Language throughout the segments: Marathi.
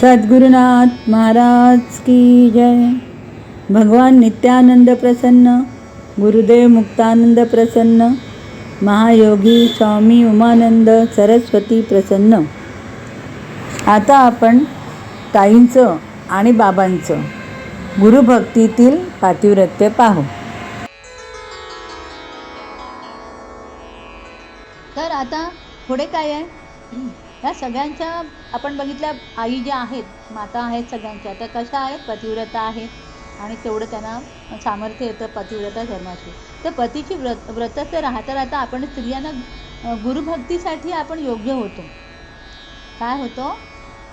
सद्गुरुनाथ महाराज की जय। भगवान नित्यानंद प्रसन्न, गुरुदेव मुक्तानंद प्रसन्न, महायोगी स्वामी उमानंद सरस्वती प्रसन्न। आता आपण ताईंचं आणि बाबांचं गुरुभक्तीतील पातिव्रत्य पाहू। तर आता पुढे काय आहे, या सगळ्यांच्या आपण बघितल्या आई ज्या आहेत, माता आहेत सगळ्यांच्या, त्या कशा आहेत, पतिव्रता आहेत आणि तेवढं त्यांना सामर्थ्य येतं पतिव्रता धर्माची। तर पतीची व्रतस्थ राहता राहता आपण स्त्रियांना गुरुभक्तीसाठी आपण योग्य होतो। काय होतो?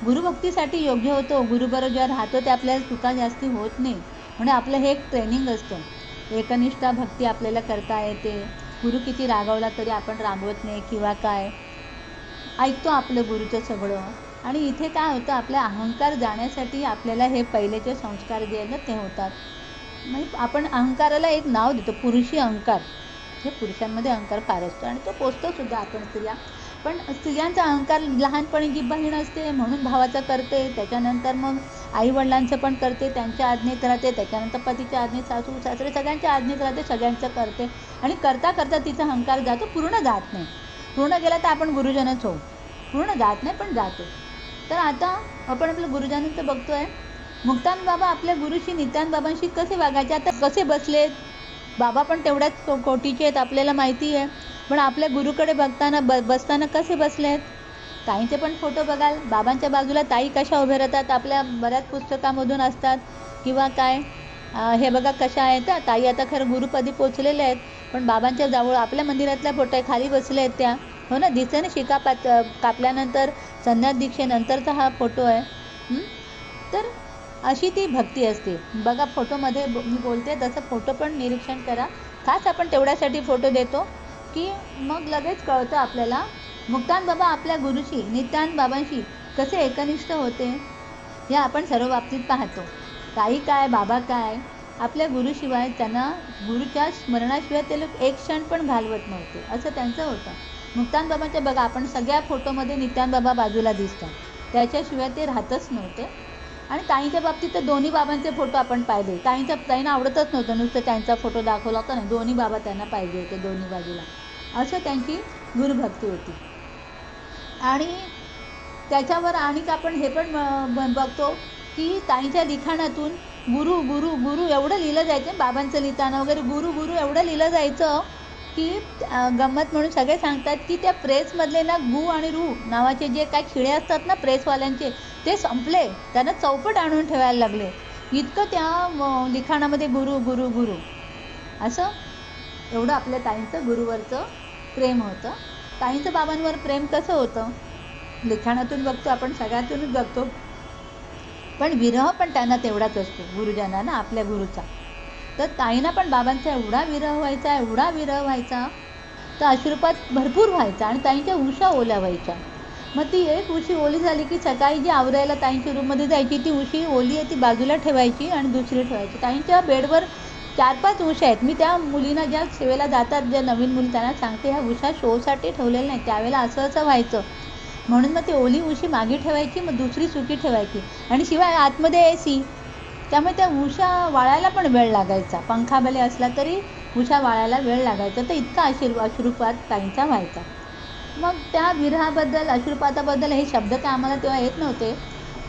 गुरुभक्तीसाठी योग्य होतो। गुरुबरोबर जेव्हा राहतो ते आपल्याला चुका जास्ती होत नाही, म्हणजे आपलं हे एक ट्रेनिंग असतं। एकनिष्ठा भक्ती आपल्याला करता येते। गुरु किती रागवला तरी आपण रागवत नाही किंवा काय, ऐकतो आपलं गुरुचं सगळं। आणि इथे काय होतं, आपला अहंकार जाण्यासाठी आपल्याला हे पहिलेचे संस्कार जे आहेत ना ते होतात। म्हणजे आपण अहंकाराला एक नाव देतो, पुरुषी अहंकार। हे पुरुषांमध्ये अहंकार फार असतो आणि तो पोचतो सुद्धा आपण स्त्रिया। पण स्त्रियांचा अहंकार लहानपणी जिभहीण असते म्हणून भावाचं करते, त्याच्यानंतर मग आई वडिलांचं पण करते, त्यांच्या आज्ञेत राहते, त्याच्यानंतर पतीच्या आज्ञेत, सासू सासरे सगळ्यांच्या आज्ञेत राहते, सगळ्यांचं करते आणि करता करता तिचा अहंकार जातो, पूर्ण जात नाही। पूर्ण गेला तर आपण गुरुजनच होऊ, पूर्ण जात नाही पण जातो। तर आता आपण आपल्या गुरुजनांचं बघतोय। मुक्तानंद बाबा आपल्या गुरुशी नित्यानंद बाबांशी कसे वागायचे, आता कसे बसलेत। बाबा पण तेवढ्याच कोटीचे आहेत आपल्याला माहिती आहे, पण आपल्या गुरुकडे बघताना बसताना कसे बसलेत। ताईंचे पण फोटो बघाल, बाबांच्या बाजूला ताई कशा उभे राहतात, आपल्या बऱ्याच पुस्तकामधून असतात किंवा काय। हे बघा कशा आहेत ताई, आता खरं गुरुपदी पोचलेले आहेत, पण बाबांच्या जवळ आपल्या मंदिरातल्या फोटो आहे, खाली बसले आहेत त्या, हो ना, दिसते ना, शिका कापल्यानंतर संन्यास दीक्षेनंतरचा हा फोटो आहे। तर अशी ती भक्ती असते बघा। फोटोमध्ये मी बोलते तसं फोटो पण निरीक्षण करा। खास आपण तेवढ्यासाठी फोटो देतो की मग लगेच कळतं आपल्याला मुक्तानंद बाबा आपल्या गुरुशी नित्यानंद बाबांशी कसे एकनिष्ठ होते, हे आपण सर्व बाबतीत पाहतो। ताई काय, बाबा काय, आपल्या गुरुशिवाय त्यांना, गुरुच्या स्मरणाशिवाय ते लोक एक क्षण पण घालवत नव्हते, असं त्यांचं होतं। मुक्तानंद बाबांच्या बघा, आपण सगळ्या फोटोमध्ये नित्यानंद बाबा बाजूला दिसतात, त्याच्याशिवाय ते राहतच नव्हते। आणि ताईंच्या बाबतीत तर दोन्ही बाबांचे फोटो आपण पाहिले। ताईंना आवडतच नव्हतं नुसतं त्यांचा फोटो दाखवला होता, नाही, दोन्ही बाबा त्यांना पाहिजे होते, दोन्ही बाजूला, असं त्यांची गुरुभक्ती होती। आणि त्याच्यावर आणि आपण हे पण बघतो की ताईंच्या लिखाणातून गुरु गुरु गुरु एवढं लिहिलं जायचं, बाबांचं लिहिताना वगैरे गुरु गुरु एवढं लिहिलं जायचं की गंमत म्हणून सगळे सांगतात की त्या प्रेसमधले ना गु आणि रू नावाचे जे काय खिळे असतात ना प्रेसवाल्यांचे, ते संपले, त्यांना चौपट आणून ठेवायला लागले, इतकं त्या लिखाणामध्ये गुरु गुरु गुरु असं, एवढं आपल्या ताईंचं गुरुवरचं प्रेम होतं। ताईंचं बाबांवर प्रेम कसं होतं, लिखाणातून बघतो आपण, सगळ्यातूनच बघतो, पण विरह पण त्यांना तेवढाच असतो गुरुजनांना, आपल्या गुरुचा। तर ताईंना पण बाबांचा एवढा विरह व्हायचा, एवढा विरह व्हायचा, तर अश्रुपात भरपूर व्हायचा आणि ताईंच्या उशा ओल्या व्हायच्या। मग ती एक उशी ओली झाली की सकाळी जी आवरायला ताईंच्या रूममध्ये जायची, ती उशी ओली आहे ती बाजूला ठेवायची आणि दुसरी ठेवायची। ताईंच्या बेडवर 4-5 उशा आहेत। मी त्या मुलींना ज्या सेवेला जातात, ज्या नवीन मुली, त्यांना सांगते, ह्या उशा शोसाठी ठेवलेल्या नाही, त्यावेळेला असं असं व्हायचं, म्हणून मग ती ओली उशी मागे ठेवायची, मग दुसरी सुकी ठेवायची, आणि शिवाय आतमध्ये AC, त्यामुळे त्या उशा वाळायला पण वेळ लागायचा, पंखा भले असला तरी उशा वाळायला वेळ लागायचा। तर इतका अश्रुपात ताईंचा व्हायचा। मग त्या विरहाबद्दल, अश्रुपाताबद्दल हे शब्द काय आम्हाला तेव्हा येत नव्हते,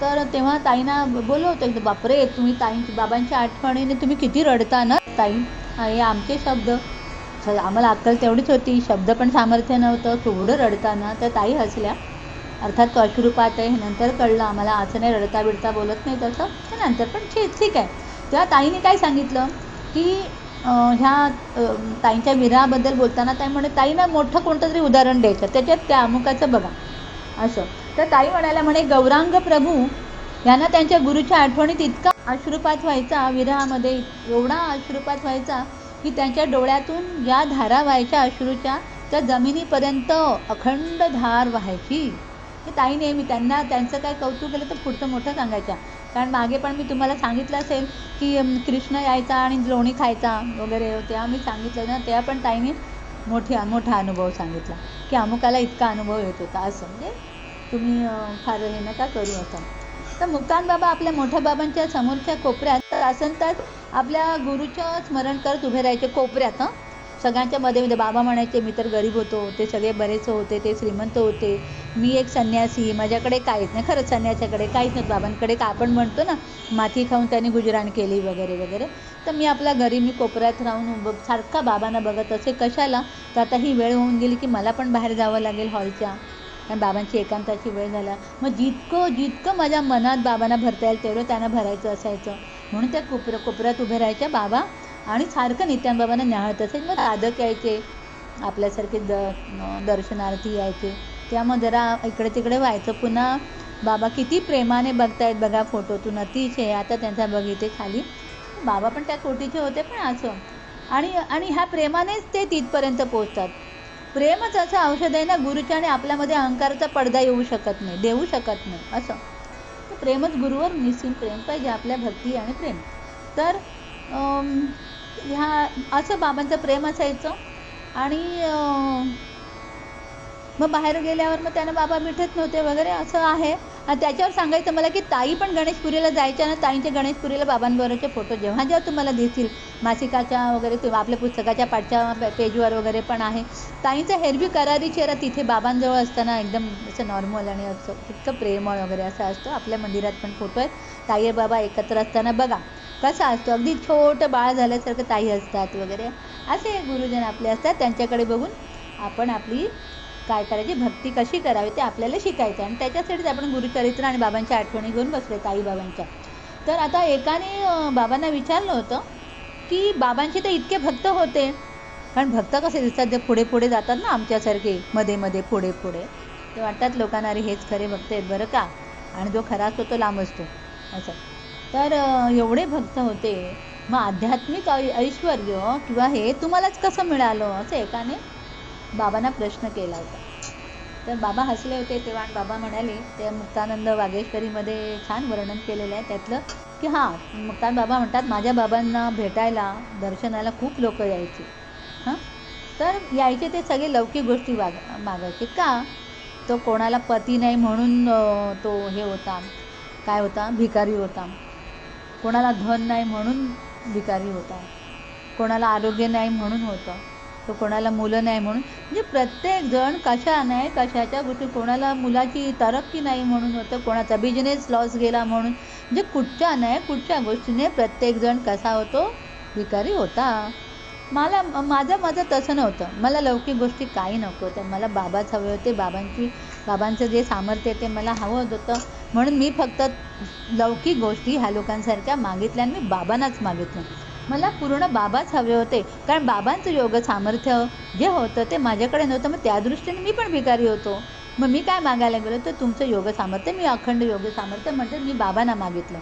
तर तेव्हा ताईंना बोललो होतो, बापरे, तुम्ही ताईंची बाबांच्या आठवणीने तुम्ही किती रडता ना ताई, हे आमचे शब्द, आम्हाला अक्कल तेवढीच होती, शब्द पण सामर्थ्य नव्हतं, केवढं रडताना। त्या ताई हसल्या, अर्थात तो अश्रुपात आहे, नंतर कळलं आम्हाला, असं नाही, रडता बिडता बोलत नाही तसं, नंतर पण ठीक आहे। तेव्हा ताईने काय सांगितलं की ह्या ताईंच्या विरहाबद्दल बोलताना ताई म्हणे, ताईंना मोठं कोणतं तरी उदाहरण द्यायचं, त्याच्यात त्या अमुकाचं बघा असं। तर ताई म्हणायला म्हणे, गौरांग प्रभू यांना त्यांच्या गुरुच्या आठवणीत इतका अश्रुपात व्हायचा, विरहामध्ये एवढा अश्रुपात व्हायचा की त्यांच्या डोळ्यातून ज्या धारा व्हायच्या अश्रूच्या, त्या जमिनीपर्यंत अखंड धार व्हायची। हे ताई नेहमी, त्यांना त्यांचं काय कौतुक केलं तर पुढचं मोठं सांगायच्या, कारण मागे पण मी तुम्हाला सांगितलं असेल की कृष्ण यायचा आणि लोणी खायचा वगैरे, तेव्हा मी सांगितलं ना, तेव्हा पण ताईने मोठा अनुभव सांगितला की अमुकाला इतका अनुभव येत होता, असं, म्हणजे तुम्ही फार हे नका करू असं। तर मुक्तान बाबा आपल्या मोठ्या बाबांच्या समोरच्या कोपऱ्यात तासनतास आपल्या गुरुचं स्मरण करत उभे राहायचे कोपऱ्यात. सगळ्यांच्या मध्ये बाबा म्हणायचे, मी तर गरीब होतो, ते सगळे बरेच होते, ते श्रीमंत होते, मी एक संन्यासी, माझ्याकडे काहीच नाही. खरंच संन्यासाकडे काहीच नव्हतं. बाबांकडे का आपण म्हणतो ना, माती खाऊन त्यांनी गुजराण केली वगैरे वगैरे. तर मी आपला घरी मी कोपऱ्यात राहून सारखा बाबांना बघत असे. कशाला? तर आता ही वेळ होऊन गेली की मला पण बाहेर जावं लागेल हॉलच्या, कारण बाबांची एकांताची वेळ झाला. मग जितकं माझ्या मनात बाबांना भरता येईल तेवढं त्यांना भरायचं असायचं. म्हणून त्या कोपऱ्यात उभे राहायच्या बाबा आणि सारखं नित्यान बाबांना न्याहाळत असायचे. मग साधक यायचे, आपल्यासारखे दर्शनार्थी यायचे, त्यामुळे जरा इकडे तिकडे व्हायचं. पुन्हा बाबा किती प्रेमाने बघतायत बघा फोटोतून, अतिशय. आता त्यांचा बघिते खाली, बाबा पण त्या कोटीचे होते, पण असं. आणि ह्या प्रेमानेच ते तिथपर्यंत पोचतात. प्रेमच असं औषध आहे ना गुरुच्या, आणि आपल्यामध्ये अहंकाराचा पडदा येऊ शकत नाही, देऊ शकत नाही असं. तर प्रेमच गुरुवर निस्सीम प्रेम पाहिजे, आपल्या भक्ती आणि प्रेम. तर ह्या असं बाबांचं प्रेम असायचं. आणि मग बाहेर गेल्यावर मग त्यानं बाबा भेटत नव्हते वगैरे असं आहे. आणि त्याच्यावर सांगायचं मला की ताई पण गणेशपुरीला जायच्या ना, ताईंच्या गणेशपुरीला बाबांबरोबरचे फोटो जेव्हा तुम्हाला दिसतील मासिकाच्या वगैरे, ते आपल्या पुस्तकाच्या पाठच्या पेजवर वगैरे पण आहे. ताईंचा हेरबी करारी चेहरा तिथे बाबांजवळ असताना एकदम असं नॉर्मल आणि असं इतकं प्रेमळ वगैरे असं असतं. आपल्या मंदिरात पण फोटो आहेत, ताई बाबा एकत्र असताना बघा कसा असतो, अगदी छोटं बाळ झाल्यासारखं ताई असतात वगैरे. असे गुरुजन आपले असतात, त्यांच्याकडे बघून आपण आपली काय करायची, भक्ती कशी करावी ते आपल्याला शिकायचं. आणि त्याच्यासाठीच आपण गुरुचरित्र आणि बाबांच्या आठवणी घेऊन बसले, ताई बाबांच्या. तर आता एकाने बाबांना विचारलं होतं की बाबांचे तर इतके भक्त होते, कारण भक्त कसे दिसतात, जे पुढे पुढे जातात ना आमच्यासारखे, मध्ये मध्ये पुढे पुढे, ते वाटतात लोकांना अरे हेच खरे भक्त आहेत बरं का, आणि जो खरा असतो तो लांब असतो असं. तर एवढे भक्त होते, मग आध्यात्मिक ऐश्वर किंवा हे तुम्हालाच कसं मिळालं, असं एकाने बाबांना प्रश्न केला होता. तर बाबा हसले होते तेव्हा. बाबा म्हणाले, ते मुक्तानंद वागेश्वरीमध्ये छान वर्णन केलेलं आहे त्यातलं, की मुक्तान बाबा म्हणतात, माझ्या बाबांना भेटायला दर्शनाला खूप लोक यायचे. तर यायचे ते सगळे लौकिक गोष्टी मागायचे. का? तो कोणाला पती नाही म्हणून तो हे होता, काय होता, भिकारी होता. कोणाला धन नाही म्हणून भिकारी होता. कोणाला आरोग्य नाही म्हणून होतं. तो कोणाला मुलं नाही म्हणून, म्हणजे प्रत्येकजण कशा नाही कशाच्या गोष्टी, कोणाला मुलाची तरक्की नाही म्हणून होतं, कोणाचा बिझनेस लॉस गेला म्हणून, म्हणजे कुठच्या गोष्टीने प्रत्येकजण कसा होतो, भिकारी होता. माझं तसं नव्हतं. मला लौकिक गोष्टी काही नको होत्या, मला बाबाच हवे होते. बाबांचं जे सामर्थ्य ते मला हवं होतं. म्हणून मी फक्त लौकिक गोष्टी ह्या लोकांसारख्या मागितल्या, आणि मी बाबांनाच मागितलं. मला पूर्ण बाबाच हवे होते, कारण बाबांचं योग सामर्थ्य जे होतं ते माझ्याकडे नव्हतं. मग त्या दृष्टीने मी पण भिकारी होतो. मग मी काय मागायला गेलो, तर तुमचं योग सामर्थ्य, मी अखंड योग सामर्थ्य म्हणजे मी बाबांना मागितलं.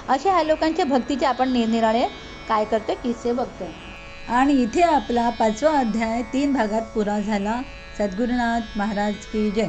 अशा ह्या लोकांच्या भक्तीचे आपण निरनिराळे काय करतो, किस्से बघतो. आणि इथे आपला 5वा अध्याय 3 भागात पुरा झाला. सद्गुरुनाथ महाराज की जय.